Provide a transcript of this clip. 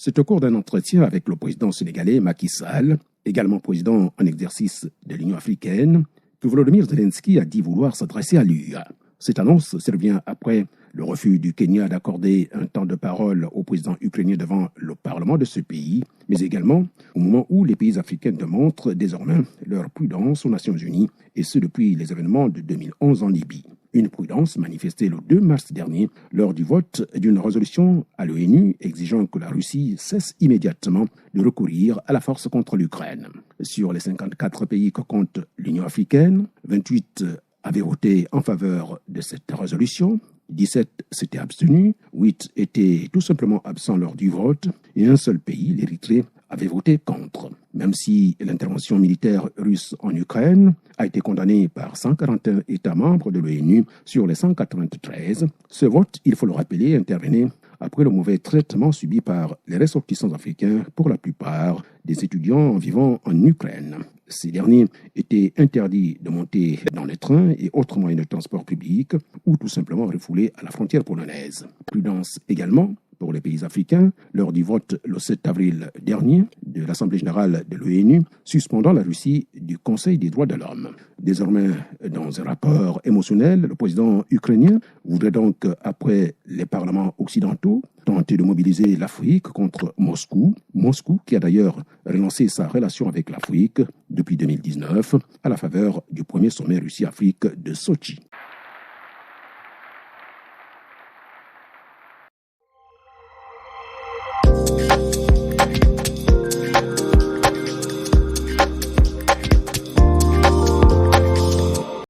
C'est au cours d'un entretien avec le président sénégalais Macky Sall, également président en exercice de l'Union africaine, que Volodymyr Zelensky a dit vouloir s'adresser à l'UE. Cette annonce survient après le refus du Kenya d'accorder un temps de parole au président ukrainien devant le Parlement de ce pays, mais également au moment où les pays africains démontrent désormais leur prudence aux Nations Unies, et ce depuis les événements de 2011 en Libye. Une prudence manifestée le 2 mars dernier lors du vote d'une résolution à l'ONU exigeant que la Russie cesse immédiatement de recourir à la force contre l'Ukraine. Sur les 54 pays que compte l'Union africaine, 28 avaient voté en faveur de cette résolution, 17 s'étaient abstenus, 8 étaient tout simplement absents lors du vote et un seul pays, l'Érythrée, avait voté contre. Même si l'intervention militaire russe en Ukraine a été condamnée par 141 États membres de l'ONU sur les 193, ce vote, il faut le rappeler, intervenait après le mauvais traitement subi par les ressortissants africains, pour la plupart des étudiants vivant en Ukraine. Ces derniers étaient interdits de monter dans les trains et autres moyens de transport public ou tout simplement refoulés à la frontière polonaise. Prudence également pour les pays africains lors du vote le 7 avril dernier de l'Assemblée générale de l'ONU suspendant la Russie du Conseil des droits de l'homme. Désormais, dans un rapport émotionnel, le président ukrainien voudrait donc, après les parlements occidentaux, tenter de mobiliser l'Afrique contre Moscou. Moscou qui a d'ailleurs relancé sa relation avec l'Afrique depuis 2019 à la faveur du premier sommet Russie-Afrique de Sochi.